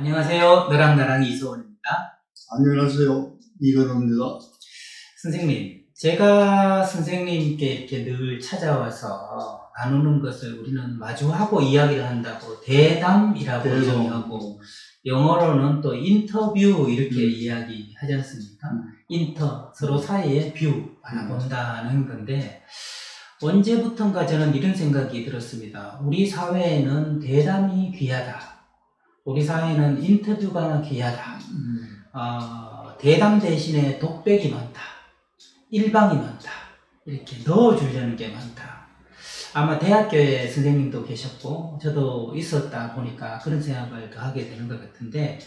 안녕하세요. 너랑 나랑 이소원입니다. 안녕하세요. 이건호입니다. 선생님, 제가 선생님께 이렇게 늘 찾아와서 나누는 것을 우리는 마주하고 이야기를 한다고 대담이라고 정의하고, 영어로는 또 인터뷰 이렇게 이야기하지 않습니까? 서로 사이에 뷰 바라본다는 건데, 언제부턴가 저는 이런 생각이 들었습니다. 우리 사회에는 대담이 귀하다. 우리 사회는 인터뷰가 귀하다. 대담 대신에 독백이 많다. 일방이 많다. 이렇게 넣어주려는 게 많다. 아마 대학교에 선생님도 계셨고 저도 있었다 보니까 그런 생각을 더 하게 되는 것 같은데,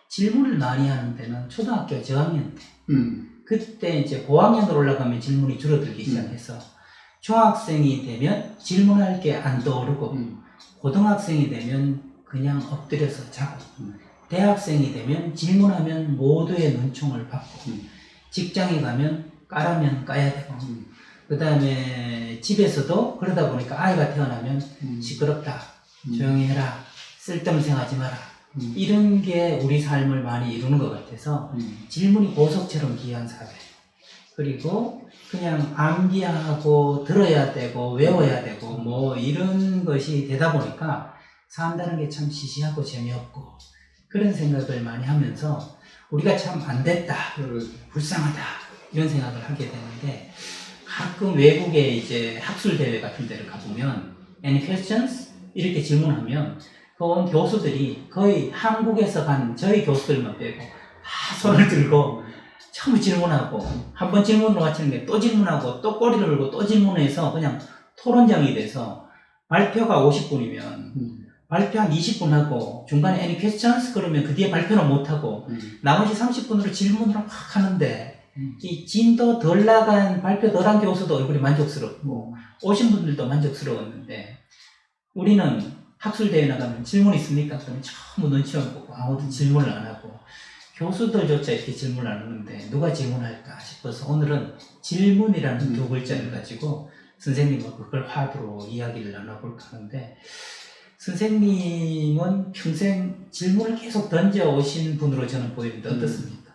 질문을 많이 하는 데는 초등학교 저학년 때, 그때 이제 고학년으로 올라가면 질문이 줄어들기 시작해서 중학생이 되면 질문할 게 안 떠오르고, 고등학생이 되면 그냥 엎드려서 자고, 대학생이 되면 질문하면 모두의 눈총을 받고, 직장에 가면 까라면 까야 되고, 그 다음에 집에서도 그러다 보니까 아이가 태어나면 시끄럽다, 조용히 해라, 쓸데없는 생각하지 마라, 이런 게 우리 삶을 많이 이루는 것 같아서 질문이 보석처럼 귀한 사회, 그리고 그냥 암기하고 들어야 되고 외워야 되고 뭐 이런 것이 되다 보니까 산다는 게 참 시시하고 재미없고, 그런 생각을 많이 하면서 우리가 참 안됐다, 불쌍하다, 이런 생각을 하게 되는데, 가끔 외국에 이제 학술대회 같은 데를 가보면 Any questions? 이렇게 질문하면 그 온 교수들이 거의 한국에서 간 저희 교수들만 빼고 다 손을 들고 처음 질문하고, 한 번 질문으로 마치는 게 또 질문하고 또 꼬리를 들고 또 질문해서 그냥 토론장이 돼서, 발표가 50분이면 발표 한 20분 하고 중간에 any questions? 그러면 그 뒤에 발표는 못하고 나머지 30분으로 질문을 막 하는데, 이 진도 덜 나간, 발표 덜한 교수도 얼굴이 만족스럽고 오신 분들도 만족스러웠는데, 우리는 학술대회 나가면 질문 있습니까? 그러면 전부 눈치만 보고 아무도 질문을 안 하고, 교수들조차 이렇게 질문을 안 하는데 누가 질문할까 싶어서 오늘은 질문이라는 두 글자를 가지고 선생님과 그걸 화두로 이야기를 나눠볼까 하는데, 선생님은 평생 질문을 계속 던져오신 분으로 저는 보이는데 어떻습니까?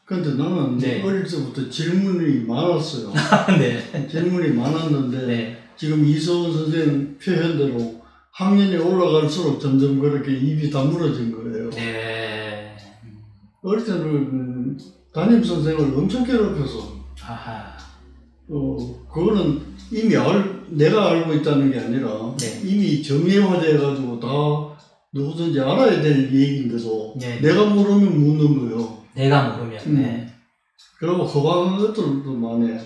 근데 나는 어릴 때부터 질문이 많았어요. 네. 질문이 많았는데 지금 이소원 선생님 표현대로 학년이 올라갈수록 점점 그렇게 입이 다물어진 거예요. 네. 어릴 때는 담임선생을 엄청 괴롭혀서, 그거는 이미 내가 알고 있다는 게 아니라 이미 정예화돼가지고 다 누구든지 알아야 될 얘기인데도 내가 모르면 묻는 거예요. 내가 모르면. 그리고 허방한 것들도 많이 해.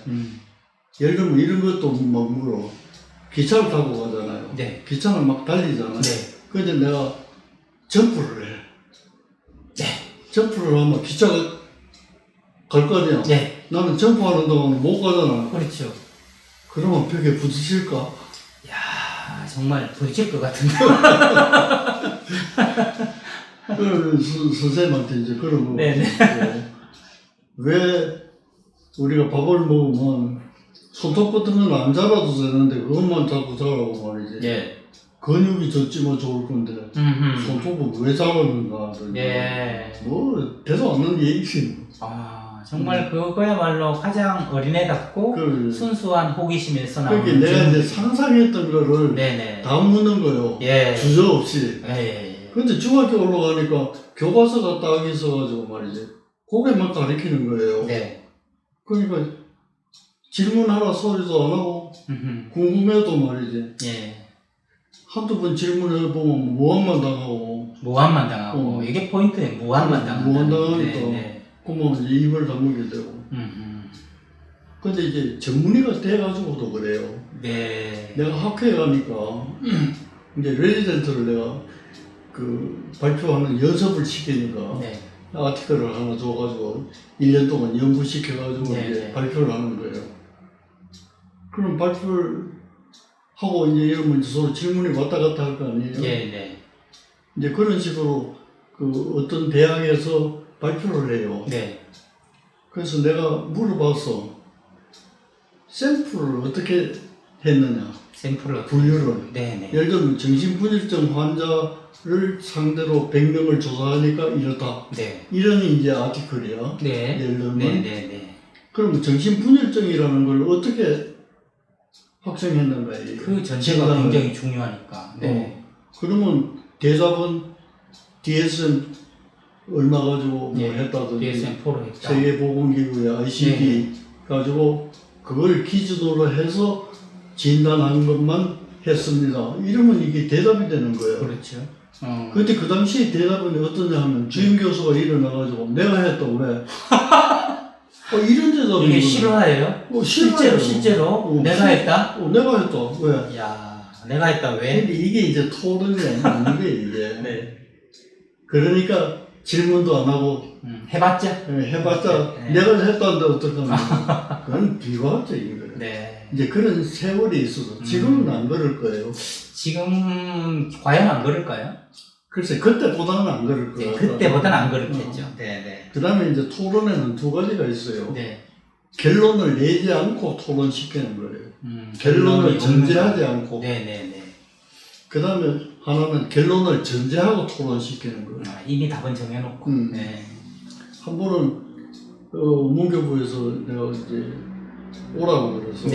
예를 들면 이런 것도 막 물어. 기차를 타고 가잖아요. 기차는 막 달리잖아요. 근데 내가 점프를 해. 점프를 하면 기차가 갈 거 아니야. 나는 점프하는 동안 못 가잖아. 그렇죠. 그러면 벽에 부딪힐까? 야, 정말 부딪힐 것 같은데. 선생님한테 이제 그러고, 왜 우리가 밥을 먹으면 손톱 같은 건 안 자라도 되는데 그것만 자꾸 자라고 말이지. 근육이 젖지면 좋을 건데 손톱은 왜 자라는가? 뭐 대도 않는 얘기지. 정말 그거야말로 가장 어린애답고 순수한 호기심에서 나오는. 그러니까 내가 이제 상상했던 거를 다 묻는 거예요. 주저없이. 근데 중학교 올라가니까 교과서가 딱 있어가지고 말이지, 그게만 가르치는 거예요. 그러니까 질문하라 소리도 안 하고 궁금해도 말이지, 한두 번 질문해보면 무한만 당하고. 이게 포인트예요. 무한만 당하니까 그러면 이제 입을 다물게 되고. 근데 이제 전문의가 돼가지고도 그래요. 내가 학회에 가니까 이제 레지던트를 내가 그 발표하는 연습을 시키니까 아티클을 하나 줘가지고 1년 동안 연구시켜가지고 이제 발표를 하는 거예요. 그럼 발표를 하고 이제 이러면 이제 서로 질문이 왔다 갔다 할 거 아니에요. 이제 그런 식으로 그 어떤 대학에서 발표를 해요. 그래서 내가 물어봤어. 샘플을 어떻게 했느냐. 샘플로 분류를. 네네. 예를 들면 정신분열증 환자를 상대로 100명을 조사하니까 이렇다. 네. 이런 이제 아티클이야. 네. 예를 들면. 네네네. 그럼 정신분열증이라는 걸 어떻게 확정했는가? 그 전체가 굉장히 중요하니까. 네. 그러면 대답은 DSM 얼마 가지고 뭐 했다든지 DSM-4로 했다. 세계보건기구의 ICD 가지고 그걸 기준으로 해서 진단한 것만 했습니다. 이러면 이게 대답이 되는 거예요. 그렇죠. 근데 그 당시 대답은 어떠냐 하면 주임 교수가 일어나가지고 내가 했다 왜? 이런 대답이 이게 실화예요? 실제로 내가 했다? 내가 했다 왜? 야, 내가 했다 왜? 근데 이게 이제 토론이 아닌 게 이게. 네. 그러니까 질문도 안 하고 해봤자? 해봤자 네. 내가 했다는데 어떡하면 그건 비과학적인 거예요. 네. 이제 그런 세월이 있어서 지금은 안 그럴 거예요. 지금 과연 안 그럴까요? 글쎄 그때보다는 안 그럴 거예요. 네, 그때보다는 안 그렇겠죠. 네. 그 다음에 이제 토론에는 두 가지가 있어요. 네. 결론을 내지 않고 토론시키는 거예요. 결론을 전제하지 않고. 네네네. 그 다음에 하나는 결론을 전제하고 토론시키는 거예요. 이미 답은 정해놓고. 네. 한 번은 문교부에서 내가 이제 오라고 그래서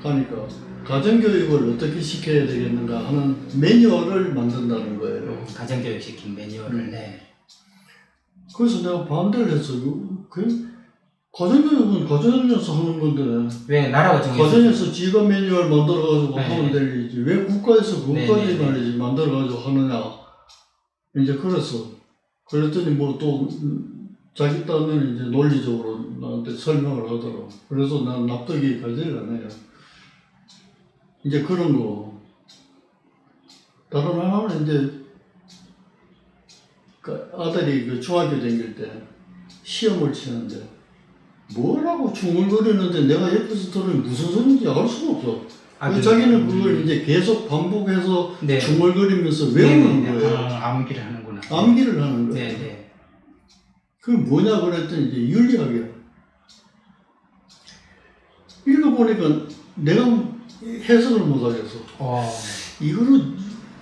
가니까 가정교육을 어떻게 시켜야 되겠는가 하는 매뉴얼을 만든다는 거예요. 가정교육 시킨 매뉴얼을. 네. 그래서 내가 반대를 했어요. 가정교육은 가정에서 하는 건데 왜 나라가 정해서 가정에서 지가 매뉴얼 만들어가지고 하면 될 일이지 왜 국가에서 그것까지 말이지 만들어가지고 하느냐. 이제 그랬더니 뭐 또 자기 딴에는 이제 논리적으로 나한테 설명을 하더라고. 그래서 난 납득이 가지를 않아요. 이제 그런 거. 다른 하나는 이제 그 아들이 그 중학교 다닐 때 시험을 치는데 뭐라고 중얼거리는데 내가 옆에서 들으면 무슨 소리인지 알 수가 없어. 자기는 그걸 이제 계속 반복해서 중얼거리면서 외우는 거예요. 암기를 하는구나. 암기를 하는 거예요. 네네. 그게 뭐냐 그랬더니 이제 윤리학이야. 읽어보니까 내가 해석을 못하겠어. 이거를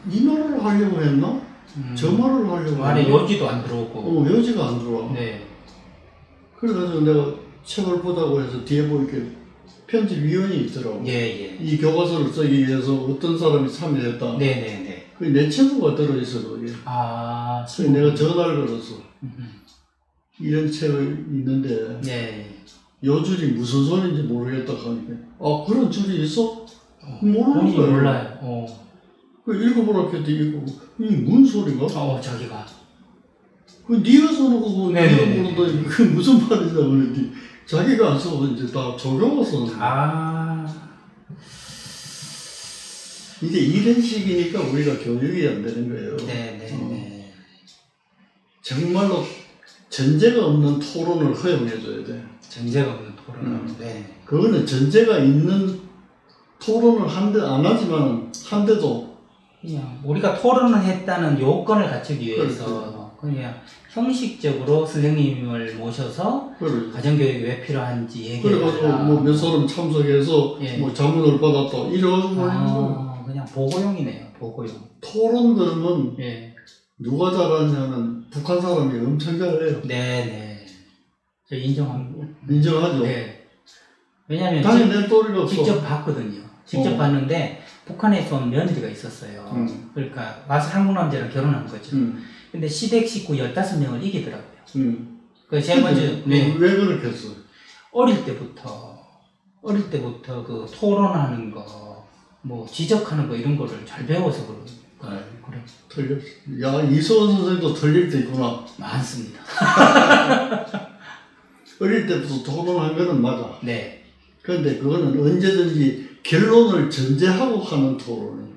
이 말을 하려고 했나? 저 말을 하려고 했나? 말에 여지도 안 들어오고. 여지가 안 들어와. 네. 그래가지고 내가 책을 보자고 해서 뒤에 보니까 편집위원이 있더라고. 이 교과서를 쓰기 위해서 어떤 사람이 참여했다. 네네네. 내 친구가 들어있어, 거기에. 그래서 내가 전화를 걸었어. 이런 책을 있는데 요 줄이 무슨 소리인지 모르겠다 하니까 그런 줄이 있어? 모르는 거야. 몰라요. 그 읽어보라 했더니 읽고 이게 뭔 소리가? 자기가 그 네가 써놓고 네가 모르더니 그게 무슨 말이냐 그랬더니 자기가 안 써서 이제 다 적용을 써놓은 거야. 이제 이런 식이니까 우리가 교육이 안 되는 거예요. 정말로 전제가 없는 토론을 허용해줘야 돼. 전제가 없는 토론을. 그거는 전제가 있는 토론을 안 하지만 한데도 그냥 우리가 토론을 했다는 요건을 갖추기 위해서 그냥 형식적으로 선생님을 모셔서 가정교육이 왜 필요한지 얘기를 그래가지고 뭐 몇 사람 참석해서 뭐 자문을 받았다 이래가지고 그냥 보고용이네요. 보고용. 토론 그러면 누가 잘하냐면 북한 사람이 엄청 잘해요. 저 인정합니다. 인정하죠. 왜냐하면 당연히 또리가 없어. 직접 봤거든요. 직접 봤는데 북한에서 온 며느리가 있었어요. 그러니까 와서 한국 남자랑 결혼한 거죠. 근데 시댁 식구 15명을 이기더라고요. 그 제일 먼저 왜 그렇게 했어? 어릴 때부터 그 토론하는 거, 뭐 지적하는 거 이런 거를 잘 배워서 그래. 틀렸어. 야, 이소원 선생도 틀릴 때 있구나. 많습니다. 어릴 때부터 토론한 거는 맞아. 그런데 그거는 언제든지 결론을 전제하고 하는 토론이에요.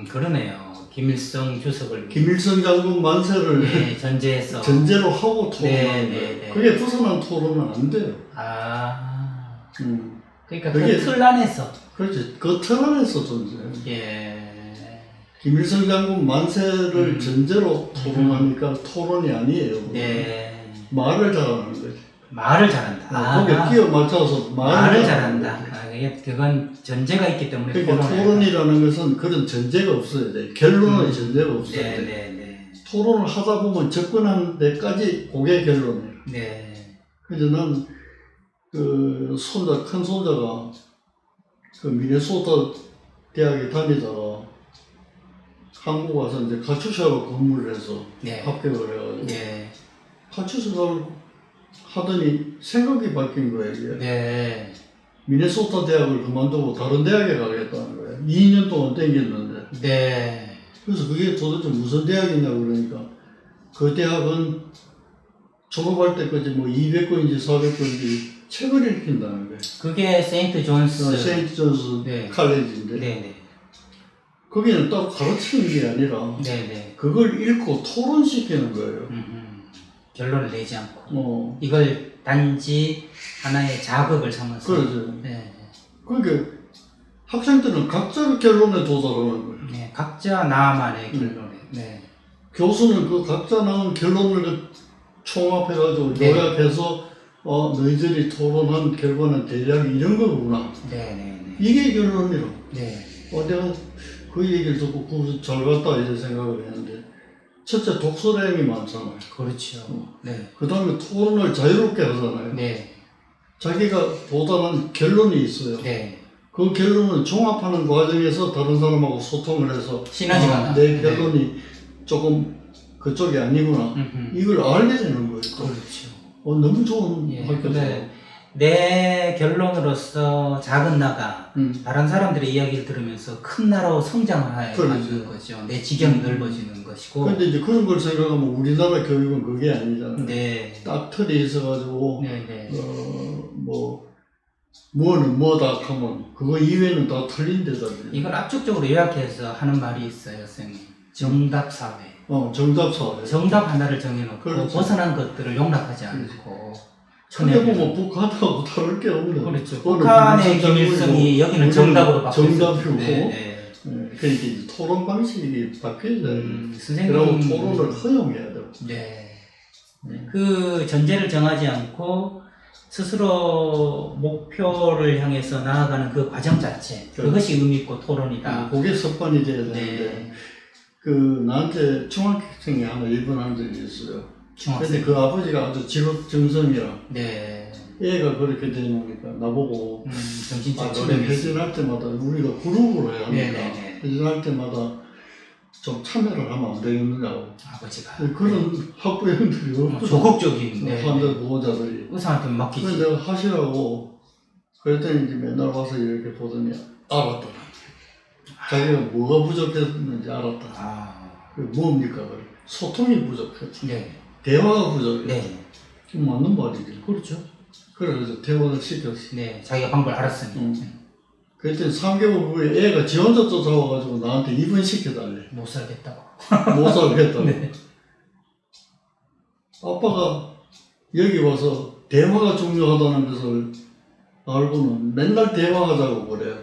그러네요. 김일성 주석을. 김일성 장군 만세를 전제해서. 전제로 하고 토론하는 거예요. 그게 벗어난 토론은 안 돼요. 그러니까 그 틀 안에서. 그렇지. 그 틀 안에서 존재해요. 김일성 장군 만세를 전제로 토론하니까 토론이 아니에요. 말을 잘하는 거지. 말을 잘한다. 거기에 끼어 맞춰서 말을 잘한다. 그건 전제가 있기 때문에. 그러니까 토론이라는 것은 그런 전제가 없어야 돼. 결론의 전제가 없어야 돼. 네. 토론을 하다 보면 접근하는 데까지 그게 결론이에요. 네. 그래서 난 그 큰 손자가 그 미네소타 대학에 다니다가 한국 와서 이제 가출샤로 근무를 해서 네. 합격을 해가지고 네. 가출샤를 하더니 생각이 바뀐 거예요. 이게. 네. 미네소타 대학을 그만두고 다른 대학에 가겠다는 거예요. 2년 동안 땡겼는데. 네. 그래서 그게 도대체 무슨 대학이냐고 그러니까 그 대학은 졸업할 때까지 뭐 200권인지 400권인지 책을 읽힌다는 거예요. 그게 세인트 존스. 세인트 존스 네. 칼레지인데 네네. 거기는 따로 가르치는 게 아니라 네네. 그걸 읽고 토론시키는 거예요. 결론을 내지 않고. 이걸 단지 하나의 자극을 삼아서. 그렇죠. 네. 그러니까 학생들은 각자 결론에 도달하는 거예요. 네. 각자 나만의 결론에. 네. 교수는 그 각자 나온 결론을 총합해가지고 네. 요약해서 너희들이 토론한 결과는 대략 이런 거구나. 네네네. 이게 결론이라. 네. 내가 그 얘기를 듣고 잘 갔다 이런 생각을 했는데 첫째 독서량이 많잖아요. 그렇죠. 네. 그 다음에 토론을 자유롭게 하잖아요. 네. 자기가 도달한 결론이 있어요. 네. 그 결론을 종합하는 과정에서 다른 사람하고 소통을 해서 시너지가 내 결론이 조금 그쪽이 아니구나. 이걸 알게 되는 거예요. 그렇죠. 너무 좋은 학교죠. 내 결론으로서 작은 나가 다른 사람들의 이야기를 들으면서 큰 나라로 성장하게 만드는 거죠. 내 지경이 넓어지는 것이고. 그런데 이제 그런 걸 생각하면 우리나라 교육은 그게 아니잖아요. 네. 딱 틀이 있어가지고 네네. 뭐는 뭐다 하면 그거 이외에는 다 틀린 데잖아요. 이걸 압축적으로 요약해서 하는 말이 있어요, 선생님. 정답 사회. 정답 사회. 정답 하나를 정해놓고 그렇죠. 벗어난 것들을 용납하지 않고. 근데 보면 북한하고 다를 게 없네. 그렇죠. 북한의 김일성이 여기는 정답으로 바뀌었어요. 정답이고. 네. 그러니까 이제 토론 방식이 바뀌어야 돼요. 선생님. 그리고 토론을 허용해야 돼요. 네. 그 전제를 정하지 않고 스스로 목표를 향해서 나아가는 그 과정 자체, 그것이 의미 있고 토론이다. 그게 습관이 돼야 되는데, 네. 나한테 중학생이 하나 입원한 적이 있어요. 중학생. 근데 그 아버지가 아주 직업정성이라, 네. 애가 그렇게 되니까 나보고, 정신적 아침에 회전할 때마다 우리가 그룹으로 해야 합니다. 네네네. 회전할 때마다 좀 참여를 하면 안 되겠느냐고. 아버지가. 그런 학부형들이 없고. 적극적인. 환자 보호자들이. 의사한테 맡기지. 그래서 내가 하시라고 그랬더니 이제 맨날 와서 이렇게 보더니 알았더라. 자기가 뭐가 부족했는지 알았다. 뭡니까? 그래. 소통이 부족했지. 네. 대화가 부족해. 네. 맞는 말이지. 그렇죠. 그래서 대화를 시켰어. 네. 자기가 방법을 알았으니. 그랬더니 3개월 후에 애가 지 혼자 쫓아와가지고 나한테 입원시켜달래. 못 살겠다고. 못 살겠다고. 네. 아빠가 여기 와서 대화가 중요하다는 것을 알고는 맨날 대화하자고 그래요.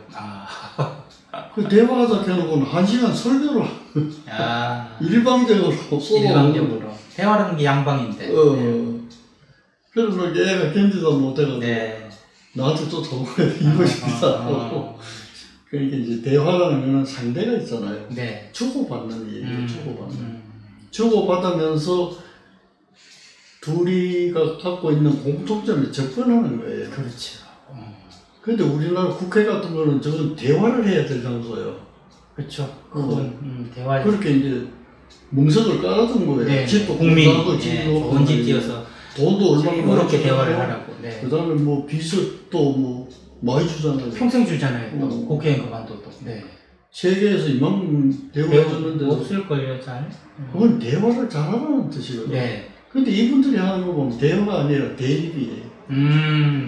그 대화하자 해놓고는 1시간 설교를 일방적으로 일방적으로. 대화라는 게 양방인데. 그래서 애가 견디다 못해가지고 네. 나한테 쫓아오고 입원시키자고. 그러니까 이제 대화라는 거는 상대가 있잖아요. 네. 주고받는 얘기예요. 주고받으면서 둘이가 갖고 있는 공통점에 접근하는 거예요. 그렇죠. 근데 우리나라 국회 같은 거는 저건 대화를 해야 될 장소예요. 그렇죠. 그건 대화. 그렇게 이제 멍석을 깔아둔 거예요. 네. 집도 국민이 좋은 집 지어서 돈도 얼마나 그렇게 대화를 하라고. 네. 그다음에 뭐 비석도 뭐 많이 주잖아요. 평생 주잖아요. 또 국회의원 그만둬도. 네. 세계에서 이만큼 대우해줬는데 없을걸요, 잘. 그건 대화를 잘하라는 뜻이거든요. 네. 근데 이분들이 하는 거 보면 대화가 아니라 대립이에요.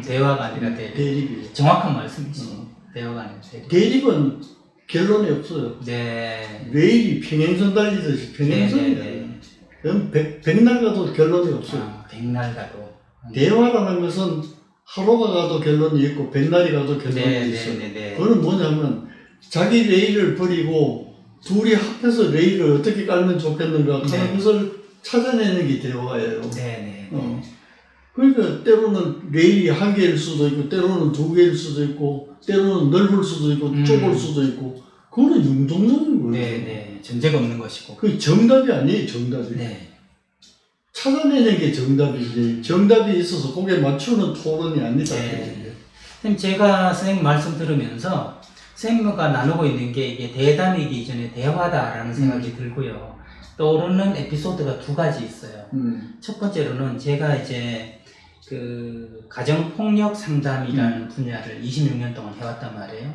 대화가 아니라 대립이에요. 정확한 말씀이지. 대화가 아니라 대립. 대립은 결론이 없어요. 네. 레일이 평행선 달리듯이 평행선이에요. 그럼 백날 가도 결론이 없어요. 백날 가도. 대화라는 것은 하루가 가도 결론이 있고 백날이 가도 결론이 있어요. 그건 뭐냐면 자기 레일을 버리고 둘이 합해서 레일을 어떻게 깔면 좋겠는가 하는 것을 찾아내는 게 대화예요. 그러니까 때로는 레일이 한 개일 수도 있고 때로는 두 개일 수도 있고 때로는 넓을 수도 있고 좁을 수도 있고 그거는 융통적인 거예요. 네네. 전제가 없는 것이고. 그 정답이 아니에요. 정답이. 네. 찾아내는 게 정답이지. 정답이 있어서 거기에 맞추는 토론이 아니다. 네. 선생님, 제가 선생님 말씀 들으면서 선생님과 나누고 있는 게 이게 대담이기 이전에 대화다라는 생각이 들고요. 떠오르는 에피소드가 두 가지 있어요. 첫 번째로는 제가 이제 그 가정폭력 상담이라는 분야를 26년 동안 해왔단 말이에요.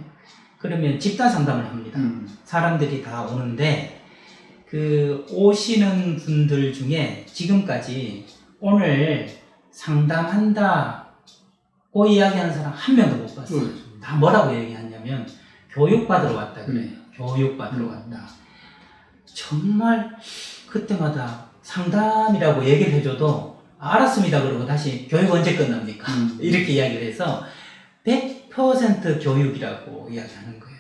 그러면 집단 상담을 합니다. 사람들이 다 오는데 그 오시는 분들 중에 지금까지 오늘 상담한다고 이야기하는 사람 한 명도 못 봤어요. 다 뭐라고 얘기하냐면 교육받으러 왔다 그래요. 교육받으러 왔다. 정말 그때마다 상담이라고 얘기를 해줘도 알았습니다 그러고 다시 교육 언제 끝납니까? 이렇게 이야기를 해서 100% 교육이라고 이야기하는 거예요.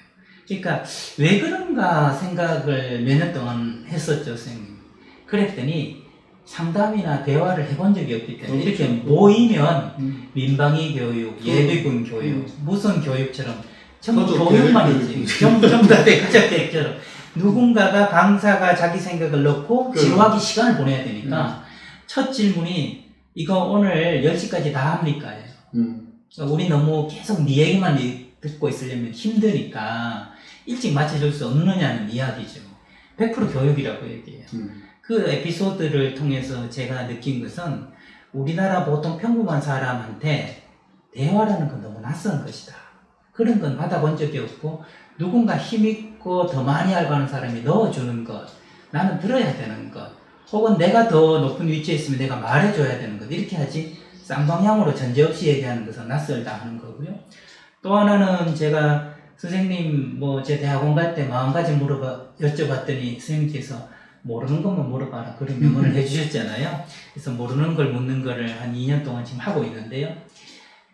그러니까 왜 그런가 생각을 몇 년 동안 했었죠, 선생님. 그랬더니 상담이나 대화를 해본 적이 없기 때문에 이렇게 모이면 민방위 교육, 예비군 교육, 무슨 교육처럼 전부 교육만이지. 전부 다 가족 계획처럼 누군가가 강사가 자기 생각을 넣고 지루하게 시간을 보내야 되니까 첫 질문이 이거 오늘 10시까지 다 합니까? 우리 너무 계속 네 얘기만 듣고 있으려면 힘드니까 일찍 맞춰줄 수 없느냐는 이야기죠. 100% 교육이라고 얘기해요. 그 에피소드를 통해서 제가 느낀 것은 우리나라 보통 평범한 사람한테 대화라는 건 너무 낯선 것이다. 그런 건 받아본 적이 없고 누군가 힘있고 더 많이 알고 하는 사람이 넣어주는 것, 나는 들어야 되는 것, 혹은 내가 더 높은 위치에 있으면 내가 말해줘야 되는 것, 이렇게 하지 쌍방향으로 전제 없이 얘기하는 것은 낯설다 하는 거고요. 또 하나는 제가 선생님 제 대학원 갈 때 마음가짐 여쭤봤더니 선생님께서 모르는 것만 물어봐라 그런 명언을 해주셨잖아요. 그래서 모르는 걸 묻는 거를 한 2년 동안 지금 하고 있는데요.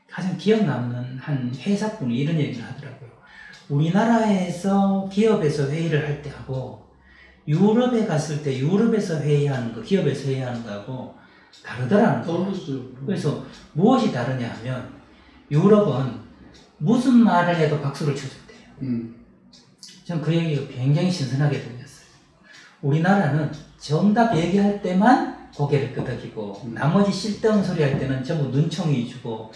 가장 기억 남는 한 회사분이 이런 얘기를 하더라고요. 우리나라에서 기업에서 회의를 할 때 하고 유럽에 갔을 때 유럽에서 회의하는 거, 기업에서 회의하는 거하고 다르더라는 거예요. 그래서 무엇이 다르냐 하면 유럽은 무슨 말을 해도 박수를 쳐준대요. 전 그 얘기가 굉장히 신선하게 들렸어요. 우리나라는 정답 얘기할 때만 고개를 끄덕이고 나머지 쓸데없는 소리 할 때는 전부 눈총이 주고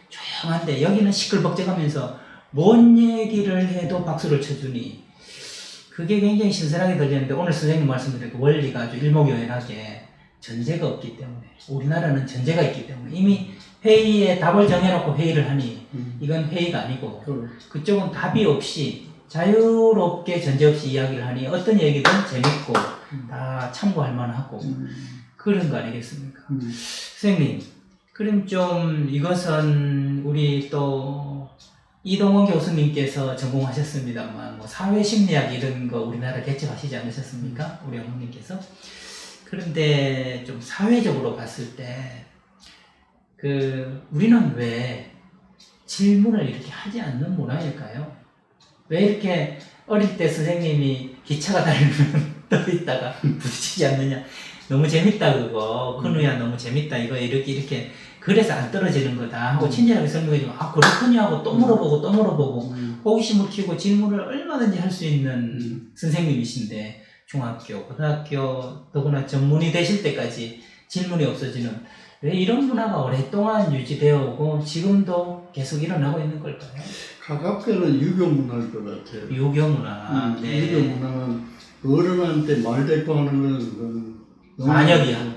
조용한데 여기는 시끌벅적하면서 뭔 얘기를 해도 박수를 쳐주니 그게 굉장히 신선하게 들리는데 오늘 선생님 말씀드린 그 원리가 아주 일목요연하게 전제가 없기 때문에 우리나라는 전제가 있기 때문에 이미 회의에 답을 정해놓고 회의를 하니 이건 회의가 아니고 그쪽은 답이 없이 자유롭게 전제 없이 이야기를 하니 어떤 얘기든 재밌고 다 참고할 만하고 그런 거 아니겠습니까? 선생님, 그럼 좀 이것은 우리 또 이동원 교수님께서 전공하셨습니다만 사회심리학 이런 거 우리나라 개척하시지 않으셨습니까? 우리 어머님께서. 그런데 좀 사회적으로 봤을 때 우리는 왜 질문을 이렇게 하지 않는 문화일까요? 왜 이렇게 어릴 때 선생님이 기차가 달리면 떠 있다가 부딪히지 않느냐? 너무 재밌다 그거. 큰우야 너무 재밌다 이거 이렇게 그래서 안 떨어지는 거다 하고 친절하게 설명해주면 그렇군요 하고 또 물어보고 호기심을 키우고 질문을 얼마든지 할 수 있는 선생님이신데 중학교, 고등학교 더구나 전문의 되실 때까지 질문이 없어지는 왜 이런 문화가 오랫동안 유지되어 오고 지금도 계속 일어나고 있는 걸까요? 가깝게는 유교 문화일 것 같아요. 유교 문화. 네. 유교 문화는 어른한테 말대꾸하는 건 반역이야.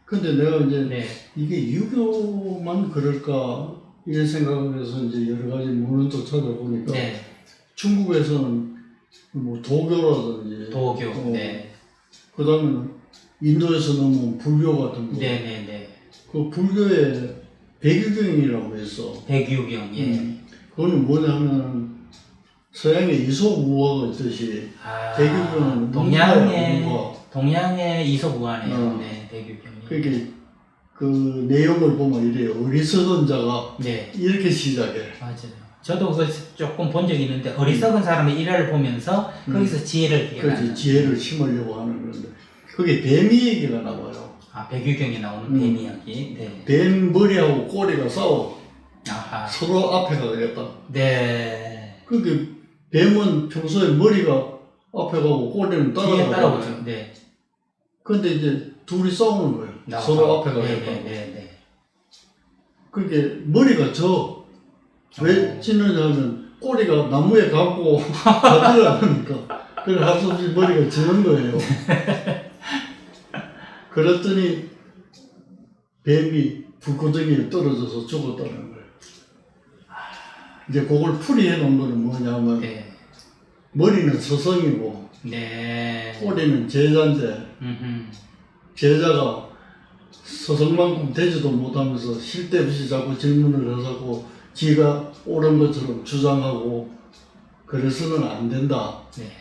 근데 내가 이제 이게 유교만 그럴까 이런 생각을 해서 이제 여러 가지 문헌도 찾아보니까 중국에서는 도교라든지 도교. 그다음에 인도에서는 불교 같은 거. 그 불교에 백유경이라고 했어. 백유경. 그거는 뭐냐면 서양의 이솝우화가 있듯이 백유경은 동양의 이솝우화네요. 백유경이. 그러니까 그 내용을 보면 이래요. 어리석은 자가 이렇게 시작해. 맞아요. 저도 그걸 조금 본 적이 있는데 어리석은 사람의 일화를 보면서 거기서 지혜를 그렇지, 지혜를 심으려고 하는 건데 그게 뱀이 얘기가 나와요. 백유경에 나오는 뱀 이야기. 네. 뱀 머리하고 꼬리가 싸워. 아하. 서로 앞에 가겠다. 네. 그게 뱀은 평소에 머리가 앞에 가고 꼬리는 뒤에 따라오죠. 따라가잖아요. 네. 근데 이제 둘이 싸우는 거예요. 아하. 서로 앞에 가겠다. 네. 그게 머리가 왜 찢느냐 하면 꼬리가 나무에 감고 가들어가니까 그걸 할 수 없이 머리가 지는 거예요. 그랬더니 뱀이 불구덩이에 떨어져서 죽었다는 거예요. 이제 그걸 풀이해 놓은 거는 뭐냐면 네. 머리는 서성이고 네. 꼬리는 제자인데 제자가 서성만큼 되지도 못하면서 쉴 데 없이 자꾸 질문을 해서 지가 옳은 것처럼 주장하고 그래서는 안 된다. 네.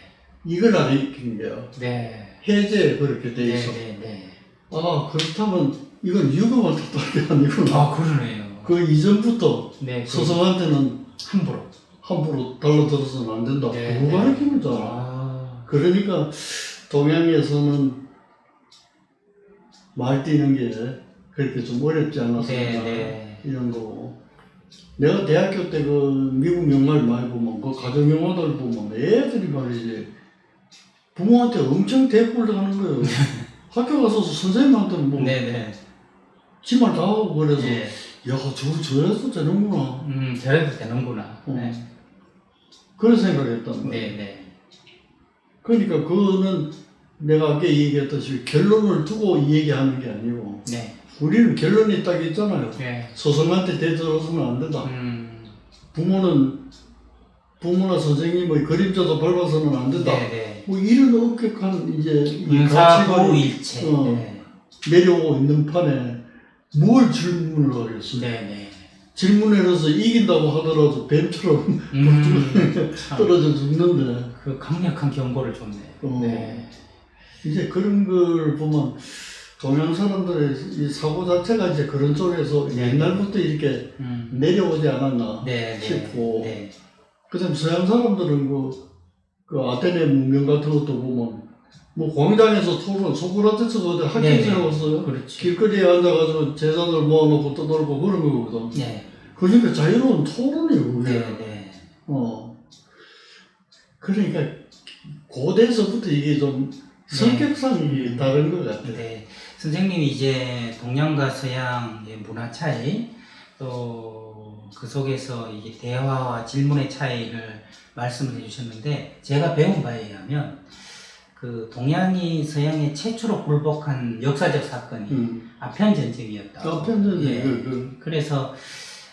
이걸 가르친 거예요. 네. 해제에 그렇게 돼 있어. 네. 아, 그렇다면 이건 유교가 탓할 게 아니구나. 아, 그러네요. 그 이전부터 네. 서성한테는 함부로 달라들어서는 안 된다. 네. 그거 가르치는 줄 알아. 아. 그러니까 동양에서는 말 뛰는 게 그렇게 좀 어렵지 않았을까. 네. 이런 거고. 내가 대학교 때 그 미국 영화를 많이 보면 그 가정 영화들 보면 애들이 말이지 부모한테 엄청 대꾸를 하는 거예요. 학교 가서 선생님한테는 뭐 지말 다 하고 그래서 네. 야 저래서 되는구나. 저래도 되는구나. 네. 그런 생각을 했단 말이에요. 네. 그러니까 그거는 내가 아까 얘기했듯이 결론을 두고 얘기하는 게 아니고 네. 우리는 결론이 딱 있잖아요. 네. 서성한테 대들어서는 안 된다. 부모나 선생님의 그림자도 밟아서는 안 된다. 네. 뭐 이런 엄격한 이제 인사부일체 내려오고 있는 판에 뭘 질문을 하겠어요. 네. 질문해서 이긴다고 하더라도 뱀처럼 떨어져 죽는데. 그 강력한 경고를 줬네. 네. 이제 그런 걸 보면 동양 사람들의 이 사고 자체가 이제 그런 쪽에서 옛날부터 이렇게 내려오지 않았나 싶고. 그다음 서양 사람들은 그 아테네 문명 같은 것도 보면 뭐 광장에서 토론, 소크라테스가 어디 학교에서 그렇지. 길거리에 앉아가지고 제자들 모아놓고 떠들고 그런 거거든. 그러니까 자유로운 토론이에요, 그게. 그러니까 고대에서부터 이게 좀 성격상이 다른 것 같아요. 네. 선생님이 이제 동양과 서양의 문화 차이, 또 그 속에서 이게 대화와 질문의 차이를 말씀을 해주셨는데, 제가 배운 바에 의하면 그 동양이 서양에 최초로 굴복한 역사적 사건이 아편 전쟁이었다고. 아편 전쟁. 그래서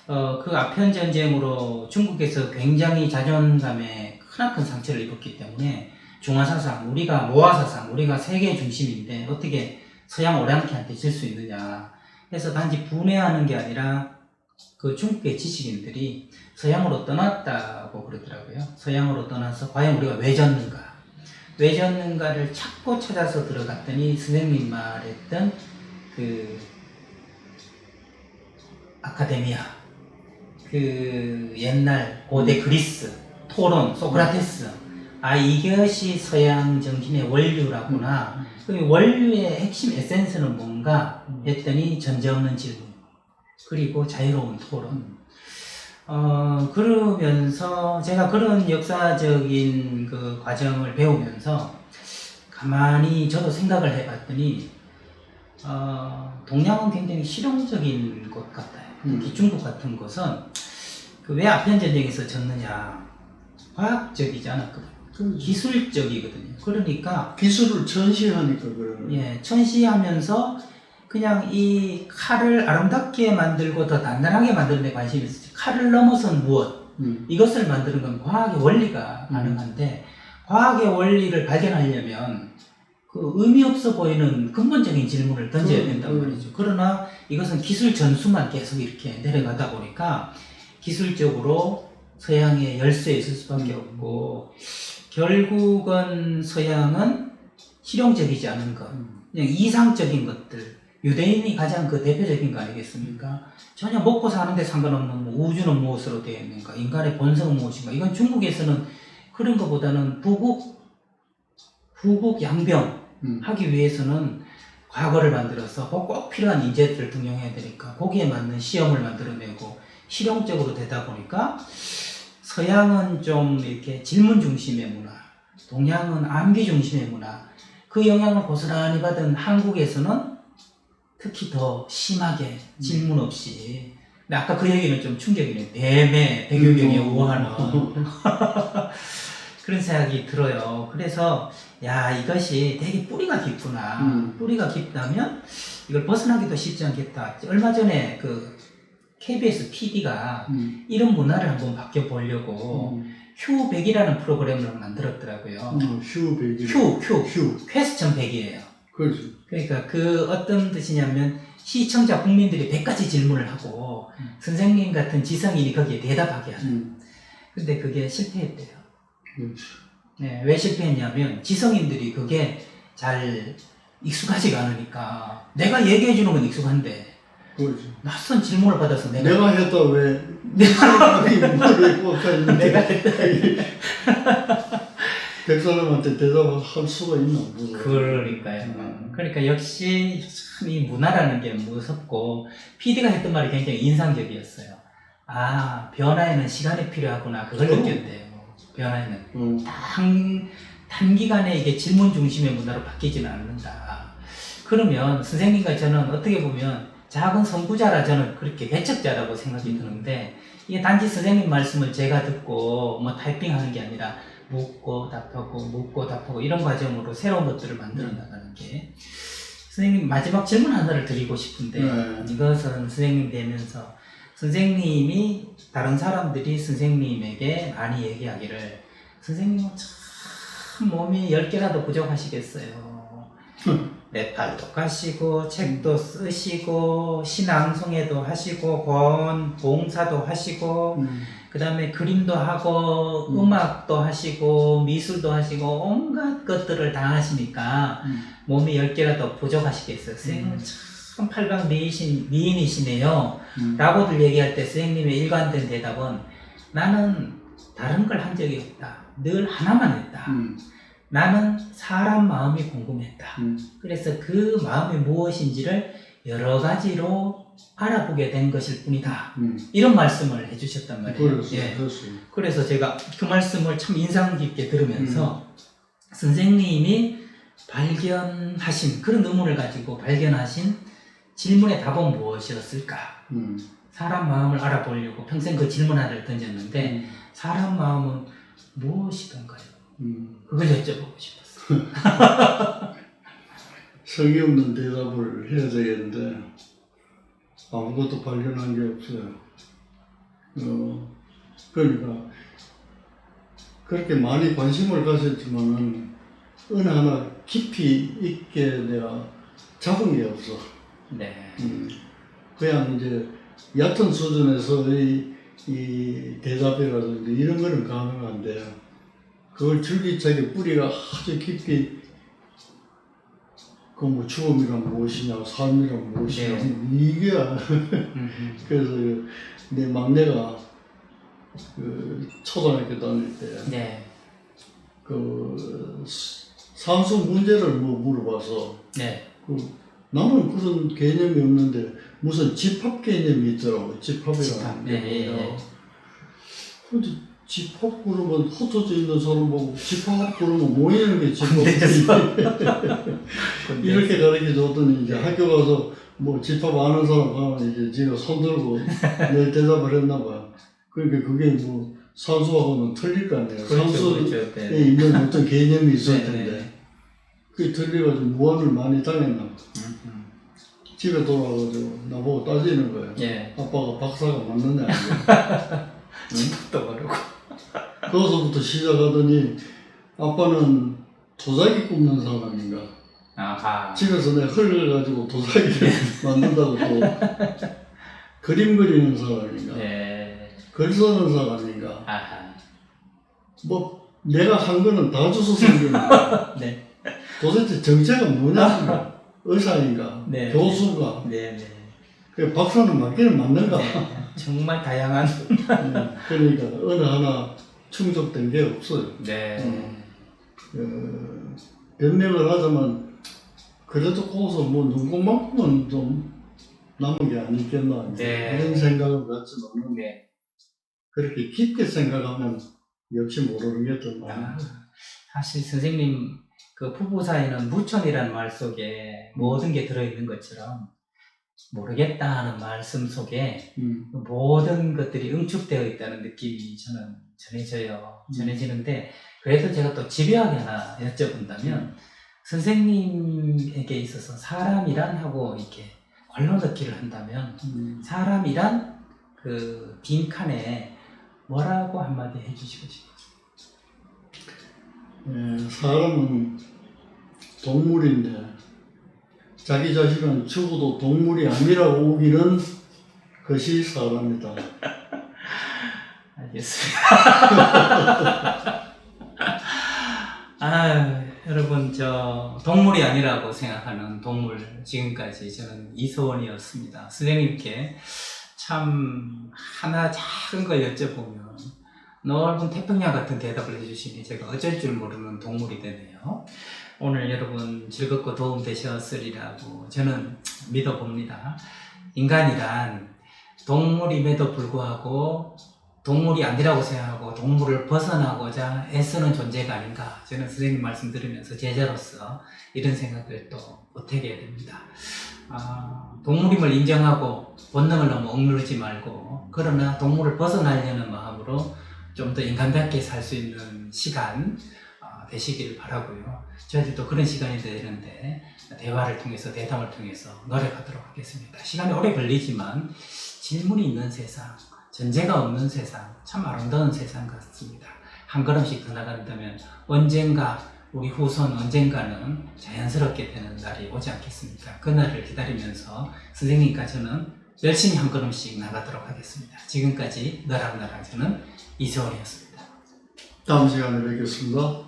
그 아편 전쟁으로 중국에서 굉장히 자존감에 크나큰 상처를 입었기 때문에 중화사상, 우리가 모화사상, 우리가 세계 중심인데 어떻게 서양 오랑캐한테 질 수 있느냐. 그래서 단지 분해하는 게 아니라 그 중국의 지식인들이 서양으로 떠났다고 그러더라고요. 서양으로 떠나서 과연 우리가 왜 졌는가를 찾아서 들어갔더니 선생님 말했던 그 아카데미아, 그 옛날 고대 그리스, 토론, 소크라테스, 이것이 서양 정신의 원류라구나. 그 원류의 핵심 에센스는 뭔가 했더니 전제없는 질문, 그리고 자유로운 토론. 그러면서 제가 그런 역사적인 그 과정을 배우면서 가만히 저도 생각을 해봤더니 동양은 굉장히 실용적인 것 같아요. 특히 중국 같은 곳은 그 왜 아편 전쟁에서 졌느냐, 과학적이지 않았거든요. 기술적이거든요. 그러니까 기술을 전시하니까 그래요. 전시하면서 그냥 이 칼을 아름답게 만들고 더 단단하게 만드는 데 관심이 있었지, 칼을 넘어선 무엇, 이것을 만드는 건 과학의 원리가 가능한데, 과학의 원리를 발견하려면 그 의미 없어 보이는 근본적인 질문을 던져야 된단 말이죠. 그러나 이것은 기술 전수만 계속 이렇게 내려가다 보니까 기술적으로 서양의 열세에 있을 수밖에 없고, 결국은 서양은 실용적이지 않은 것, 그냥 이상적인 것들, 유대인이 가장 그 대표적인 거 아니겠습니까? 전혀 먹고 사는데 상관없는 뭐 우주는 무엇으로 되어 있는가, 인간의 본성은 무엇인가. 이건 중국에서는 그런 것보다는 부국 양병 하기 위해서는 과거를 만들어서 꼭 필요한 인재들을 등용해야 되니까 거기에 맞는 시험을 만들어내고 실용적으로 되다 보니까 서양은 좀 이렇게 질문 중심의 문화, 동양은 암기 중심의 문화, 그 영향을 고스란히 받은 한국에서는 특히 더 심하게 질문 없이, 근데 아까 그 얘기는 좀 충격이네요. 뱀의 대교경에 우하는 그런 생각이 들어요. 그래서 야, 이것이 되게 뿌리가 깊구나. 뿌리가 깊다면 이걸 벗어나기도 쉽지 않겠다. 얼마 전에 그 KBS PD가 이런 문화를 한번 바뀌어보려고 Q100이라는 프로그램을 만들었더라고요. Q. 퀘스천 100이에요. 그렇죠. 그러니까 그 어떤 뜻이냐면 시청자 국민들이 100가지 질문을 하고 선생님 같은 지성인이 거기에 대답하게 하는. 근데 그게 실패했대요. 네, 왜 실패했냐면 지성인들이 그게 잘 익숙하지가 않으니까 내가 얘기해 주는 건 익숙한데 그렇죠. 낯선 질문을 받아서 내가 했다 왜 뭐를 꽂아있는데 내가 했다 백 사람한테 대답을 할 수가 있나? 그러니까요. 그러니까 역시 참 이 문화라는 게 무섭고 PD가 했던 말이 굉장히 인상적이었어요. 아, 변화에는 시간이 필요하구나. 그걸 느꼈대요. 변화에는 단기간에 이게 질문 중심의 문화로 바뀌지는 않는다. 그러면 선생님과 저는 어떻게 보면 작은 선구자라 저는 그렇게 개척자라고 생각이 드는데 이게 단지 선생님 말씀을 제가 듣고 뭐 타이핑하는 게 아니라 묻고 답하고 이런 과정으로 새로운 것들을 만들어 나가는 게 선생님 마지막 질문 하나를 드리고 싶은데 이것은 선생님 되면서 선생님이 다른 사람들이 선생님에게 많이 얘기하기를 선생님은 참 몸이 10개라도 부족하시겠어요. 네팔도 가시고 책도 쓰시고 신앙송회도 하시고 봉사도 하시고 그 다음에 그림도 하고 음악도 하시고 미술도 하시고 온갖 것들을 다 하시니까 몸이 10개라도 부족하시겠어요. 선생님은 참 팔방 미인이시네요 라고들 얘기할 때 선생님의 일관된 대답은 나는 다른 걸 한 적이 없다. 늘 하나만 했다. 나는 사람 마음이 궁금했다. 그래서 그 마음이 무엇인지를 여러 가지로 알아보게 된 것일 뿐이다. 이런 말씀을 해주셨단 말이에요. 그래서 제가 그 말씀을 참 인상 깊게 들으면서 선생님이 발견하신 그런 의문을 가지고 발견하신 질문의 답은 무엇이었을까? 사람 마음을 알아보려고 평생 그 질문 하나를 던졌는데 사람 마음은 무엇이던가요? 그걸 여쭤보고 싶었어요. 성의 없는 대답을 해야 되겠는데 아무것도 발견한 게 없어요. 그러니까 그렇게 많이 관심을 가졌지만은 어느 하나 깊이 있게 내가 잡은 게 없어. 네. 그냥 이제 얕은 수준에서의 이 대답이라든지 이런 거는 가능한데 그걸 줄기차게 뿌리가 아주 깊이 그 뭐 죽음이란 무엇이냐, 삶이란 무엇이냐 이게 그래서 내 막내가 그 초등학교 다닐 때 그 산수 문제를 뭐 물어봐서 그 나는 그런 개념이 없는데 무슨 집합 개념이 있더라고. 집합이라는 게. 근데 집합 그러면 흩어져 있는 사람 보고 집합 그러면 모이는 게 집합이지. 이렇게 가르쳐 줬더니 이제 학교 가서 뭐 집합 아는 사람 가면 이제 지가 손 들고 내 대답을 했나 봐요. 그러니까 그게 뭐 산수하고는 틀릴 거 아니에요. 산수에 있는 어떤 개념이 있을 텐데 그게 틀려가지고 무안을 많이 당했나 봐. 집에 돌아와가지고 나보고 따지는 거예요. 아빠가 박사가 맞느냐 집합도 모르고 거기서부터 시작하더니 아빠는 도자기 굽는 사람인가. 집에서 내가 흘려가지고 도자기를 만든다고 또 그림 그리는 사람인가. 글 쓰는 사람인가. 뭐 내가 한 거는 다 주워 쓴 거니까. 도대체 정체가 뭐냐. 의사인가. 교수가. 그 박사는 맞기는 맞는가. 정말 다양한. 그러니까 어느 하나 충족된 게 없어요. 변명을 하자면 그래도 거기서 뭐 눈곱만큼은 좀 남은 게 아니겠나 네. 이런 생각을 갖지만은 네. 그렇게 깊게 생각하면 역시 모르겠던 사실 선생님 그 부부 사이는 무천이라는 말 속에 모든 게 들어있는 것처럼 모르겠다 하는 말씀 속에 모든 것들이 응축되어 있다는 느낌이 저는 전해지는데 그래서 제가 또 집요하게 하나 여쭤본다면 선생님에게 있어서 사람이란 하고 이렇게 걸러넣기를 한다면 사람이란 그 빈칸에 뭐라고 한마디 해주시고 싶어요? 사람은 동물인데 자기 자신은 죽어도 동물이 아니라고 우기는 것이 사람이다. 알겠습니다. 여러분 저 동물이 아니라고 생각하는 동물 지금까지 저는 이소원이었습니다. 선생님께 참 하나 작은 걸 여쭤보면 넓은 태평양 같은 대답을 해주시니 제가 어쩔 줄 모르는 동물이 되네요. 오늘 여러분 즐겁고 도움 되셨으리라고 저는 믿어봅니다. 인간이란 동물임에도 불구하고 동물이 아니라고 생각하고 동물을 벗어나고자 애쓰는 존재가 아닌가 저는 선생님 말씀 들으면서 제자로서 이런 생각을 또 못하게 됩니다. 동물임을 인정하고 본능을 너무 억누르지 말고 그러나 동물을 벗어나려는 마음으로 좀 더 인간답게 살 수 있는 시간 되시길 바라고요. 저희들도 그런 시간이 되는데 대화를 통해서 대담을 통해서 노력하도록 하겠습니다. 시간이 오래 걸리지만 질문이 있는 세상, 전제가 없는 세상, 참 아름다운 세상 같습니다. 한 걸음씩 더 나간다면 언젠가 우리 후손 언젠가는 자연스럽게 되는 날이 오지 않겠습니까? 그날을 기다리면서 선생님과 저는 열심히 한 걸음씩 나가도록 하겠습니다. 지금까지 너랑 나랑 저는 이세원이었습니다. 다음 시간에 뵙겠습니다.